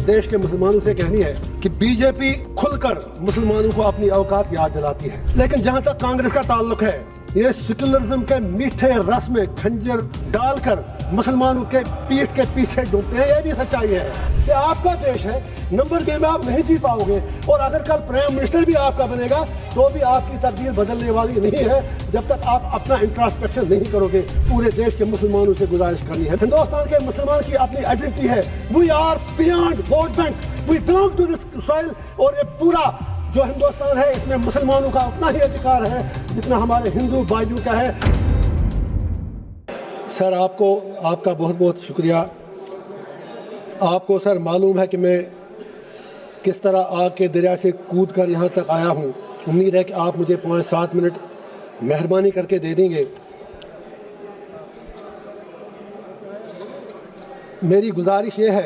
देश के मुसलमानों से कहनी है कि बीजेपी खुलकर मुसलमानों को अपनी औकात याद दिलाती है, लेकिन जहां तक कांग्रेस का ताल्लुक है, ये सेक्युलरिज्म के मीठे रस में खंजर डालकर मुसलमानों के पीठ के पीछे डूबते हैं। ये भी सच्चाई है। ये आपका देश है, नंबर गेम में आप नहीं जीत पाओगे, और अगर कल प्राइम मिनिस्टर भी आपका बनेगा तो भी आपकी तकदीर बदलने वाली नहीं है जब तक आप अपना इंट्रोस्पेक्शन नहीं करोगे। पूरे देश के मुसलमानों से गुजारिश करनी है, हिंदुस्तान के मुसलमान की अपनी आइडेंटिटी है। We are beyond vote bank, we belong to this soil, और ये पूरा जो हिंदुस्तान है इसमें मुसलमानों का उतना ही अधिकार है जितना हमारे हिंदू भाइयों का है। सर, आपका बहुत बहुत शुक्रिया। आपको सर मालूम है कि मैं किस तरह आग के दरिया से कूद कर यहाँ तक आया हूँ। उम्मीद है कि आप मुझे 5-7 मिनट मेहरबानी करके दे देंगे। मेरी गुजारिश ये है,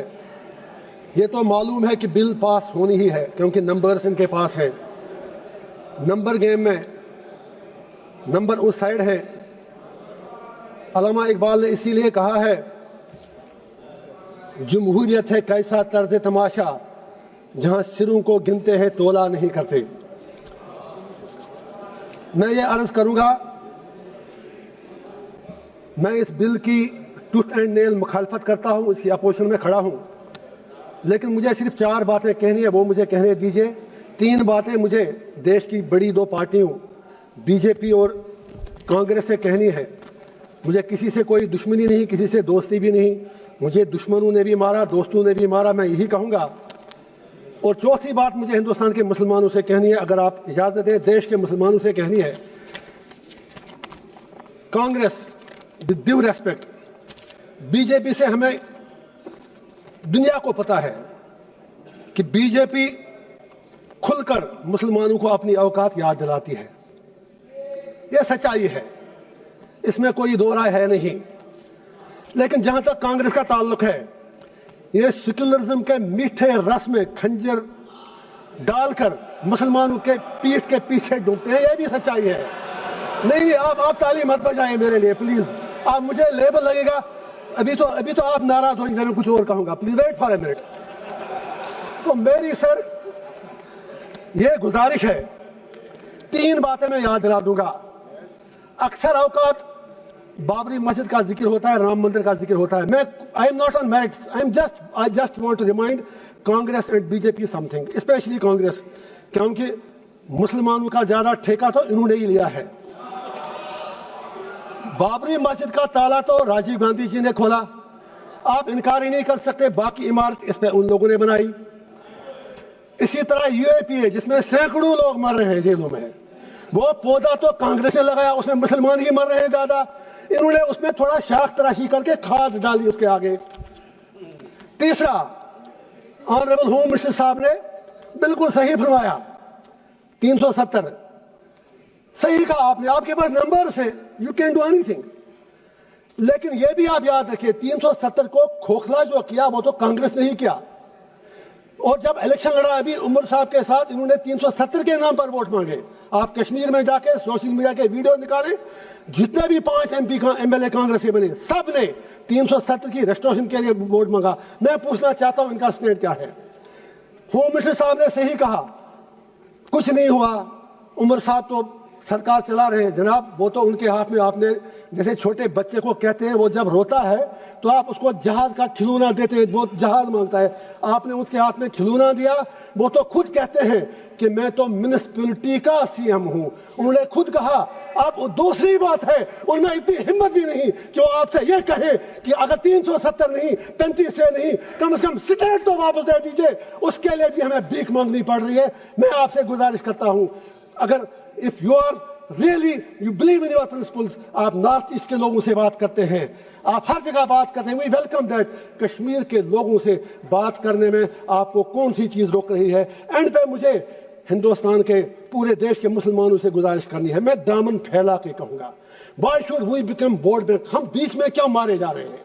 ये तो मालूम है कि बिल पास होनी ही है क्योंकि नंबर्स इनके पास है। नंबर गेम में नंबर उस साइड है। अल्लामा इकबाल ने इसीलिए कहा है, जमहूरियत है कैसा तर्ज तमाशा जहां सिरों को गिनते हैं तोला नहीं करते। मैं ये अर्ज करूंगा, मैं इस बिल की टूथ एंड नेल मुखालफत करता हूं, इसकी अपोजिशन में खड़ा हूं, लेकिन मुझे सिर्फ 4 बातें कहनी है, वो मुझे कहने दीजिए। 3 बातें मुझे देश की बड़ी 2 पार्टियों बीजेपी और कांग्रेस से कहनी है। मुझे किसी से कोई दुश्मनी नहीं, किसी से दोस्ती भी नहीं। मुझे दुश्मनों ने भी मारा, दोस्तों ने भी मारा, मैं यही कहूंगा। और चौथी बात मुझे हिंदुस्तान के मुसलमानों से कहनी है, अगर आप इजाजत दें, देश के मुसलमानों से कहनी है। Congress, with due respect, BJP से हमें दुनिया को पता है कि बीजेपी खुलकर मुसलमानों को अपनी औकात याद दिलाती है। यह सच्चाई है, इसमें कोई दो राय है नहीं। लेकिन जहां तक कांग्रेस का ताल्लुक है, यह सेक्युलरिज्म के मीठे रस में खंजर डालकर मुसलमानों के पीठ के पीछे डूबते हैं। यह भी सच्चाई है। नहीं, आप ताली मत बजाएं मेरे लिए प्लीज। आप मुझे लेबल लगेगा, अभी तो आप नाराज हो, मैं कुछ और कहूंगा। Please wait for a minute. तो मेरी सर ये गुजारिश है, 3 बातें मैं याद दिला दूंगा। अक्सर औकात बाबरी मस्जिद का जिक्र होता है, राम मंदिर का जिक्र होता है। मैं I am not on merits, I just want to remind Congress and BJP something, specially Congress, क्योंकि मुसलमानों का ज्यादा ठेका तो इन्होंने ही लिया है। बाबरी मस्जिद का ताला तो राजीव गांधी जी ने खोला, आप इनकार ही नहीं कर सकते। बाकी इमारत इस पे उन लोगों ने बनाई। इसी तरह यूएपीए, जिसमें सैकड़ों लोग मर रहे हैं जेलों में, वो पौधा तो कांग्रेस ने लगाया, उसमें मुसलमान ही मर रहे हैं ज्यादा। इन्होंने उसमें थोड़ा शाख तराशी करके खाद डाली उसके आगे। तीसरा, ऑनरेबल होम मिनिस्टर साहब ने बिल्कुल सही फरमाया, 370 सही कहा आपने, आपके पास नंबर्स हैं, यू कैन डू एनीथिंग। लेकिन यह भी आप याद रखिए, 370 को खोखला जो किया वो तो कांग्रेस ने ही किया। और जब इलेक्शन लड़ा अभी उमर साहब के साथ, इन्होंने 370 के नाम पर वोट मांगे। आप कश्मीर में जाके सोशल मीडिया के वीडियो निकालें, जितने भी 5 एमएलए कांग्रेस के बने, सब ने 370 की रेस्टोरेशन के लिए वोट मांगा। मैं पूछना चाहता हूं इनका स्टैंड क्या है। होम मिनिस्टर साहब ने सही कहा, कुछ नहीं हुआ, उमर साहब तो सरकार चला रहे हैं। जनाब, वो तो उनके हाथ में, आपने जैसे छोटे बच्चे को कहते हैं, वो जब रोता है तो आप उसको जहाज का खिलौना देते हैं, वो जहाज मांगता है, आपने उसके हाथ में खिलौना दिया। वो तो खुद कहते हैं कि मैं तो म्युनिसिपैलिटी का सीएम हूं, उन्होंने खुद कहा। अब दूसरी बात है, उनमें इतनी हिम्मत भी नहीं कि वो आपसे ये कहे कि अगर 370 नहीं, 35 से नहीं, कम से कम स्टेट तो वापस दे दीजिए। उसके लिए भी हमें भीख मांगनी पड़ रही है। मैं आपसे गुजारिश करता हूं, अगर if you are really you believe in your principles, आप नॉर्थ ईस्ट के लोगों से बात करते हैं, आप हर जगह बात करते हैं, वी वेलकम दैट। कश्मीर के लोगों से बात करने में आपको कौन सी चीज रोक रही है? एंड पे मुझे हिंदुस्तान के पूरे देश के मुसलमानों से गुजारिश करनी है, मैं दामन फैला के कहूंगा, why should we become vote bank? हम बीच में क्यों मारे जा रहे हैं?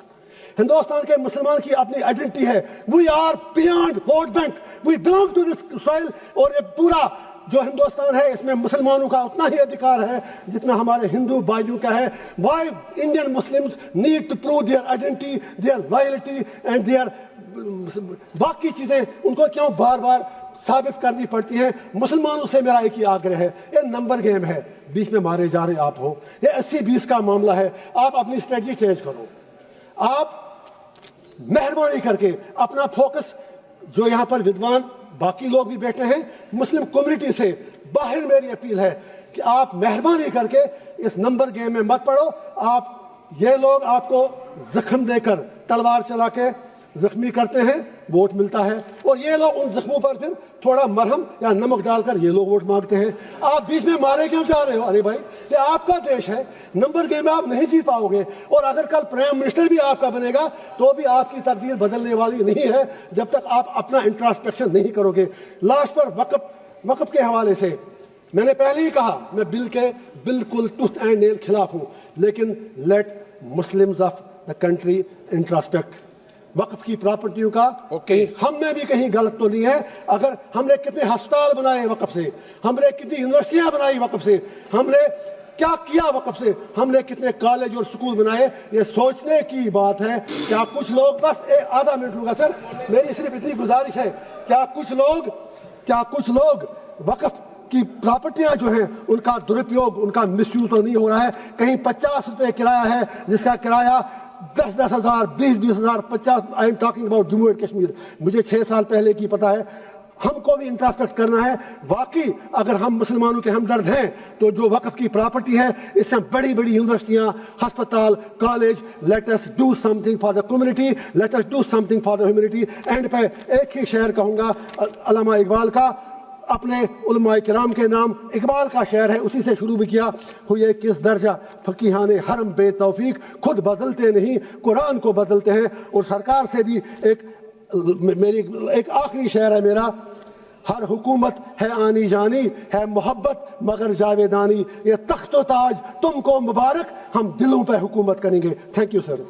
हिंदुस्तान के मुसलमान की अपनी आइडेंटिटी है, we are beyond vote bank, we belong to this soil. और ये पूरा جو ہندوستان ہے اس میں مسلمانوں کا اتنا ہی ادھیکار ہے جتنا ہمارے ہندو بھائیوں کا ہے. Why Indian Muslims need to prove their identity, their loyalty and their باقی چیزیں ان کو کیوں بار بار ثابت کرنی پڑتی ہیں. مسلمانوں سے میرا ایک ہی آگرہ ہے, یہ نمبر گیم ہے, بیچ میں مارے جا رہے آپ ہو, یہ 80-20 کا معاملہ ہے. آپ اپنی اسٹریٹجی چینج کرو. آپ مہربانی کر کے اپنا فوکس, جو یہاں پر ودوان باقی لوگ بھی بیٹھے ہیں مسلم کمیونٹی سے باہر, میری اپیل ہے کہ آپ مہربانی کر کے اس نمبر گیم میں مت پڑو. آپ یہ لوگ آپ کو زخم دے کر تلوار چلا کے زخمی کرتے ہیں, ووٹ ملتا ہے, اور یہ لوگ ان زخموں پر پھر تھوڑا مرہم یا نمک ڈال کر یہ لوگ ووٹ مانگتے ہیں. آپ بیچ میں مارے کیوں جا رہے ہو؟ ارے بھائی یہ آپ کا دیش ہے, نمبر گیم میں آپ نہیں جیت پاؤ گے. اور اگر کل پرائم منسٹر بھی آپ کا بنے گا تو بھی آپ کی تقدیر بدلنے والی نہیں ہے جب تک آپ اپنا انٹراسپیکشن نہیں کرو گے. لاسٹ پر وقف کے حوالے سے میں نے پہلے ہی کہا, میں بل کے بالکل ٹوتھ اینڈ نیل خلاف ہوں, لیکن let Muslims of the country introspect. وقف کی پراپرٹیوں کا ہم میں بھی کہیں غلط تو نہیں ہے. اگر ہم نے کتنے ہسپتال بنائے وقف سے, ہم نے کتنی یونیورسٹیاں بنائی وقف سے, ہم نے کیا کیا وقف سے, ہم نے کتنے کالج اور سکول بنائے, یہ سوچنے کی بات ہے. کیا کچھ لوگ, بس آدھا منٹ لوں گا سر, میری صرف اتنی گزارش ہے, کیا کچھ لوگ وقف کی پراپرٹیاں جو ہیں ان کا درپیوگ, ان کا مس یوز تو نہیں ہو رہا ہے؟ کہیں 50 روپے کرایہ ہے جس کا کرایہ 10,000 20,000 50. I am talking about Jammu and Kashmir. مجھے 6 سال پہلے کی پتا ہے. ہم کو بھی انٹراسپیکٹ کرنا ہے. واقعی اگر ہم مسلمانوں کے ہمدرد ہیں تو جو وقف کی پراپرٹی ہے اس سے بڑی بڑی یونیورسٹیاں, ہسپتال, college, let us do something for the community, let us do something for the humanity. And پہ ایک ہی شعر کہوں گا علامہ اقبال کا, اپنے علماء کرام کے نام اقبال کا شعر ہے, اسی سے شروع بھی کیا. ہوئے کس درجہ فقیہان حرم بے توفیق, خود بدلتے نہیں قرآن کو بدلتے ہیں. اور سرکار سے بھی ایک آخری شعر ہے میرا, ہر حکومت ہے آنی جانی, ہے محبت مگر جاویدانی, یہ تخت و تاج تم کو مبارک, ہم دلوں پہ حکومت کریں گے. Thank you sir.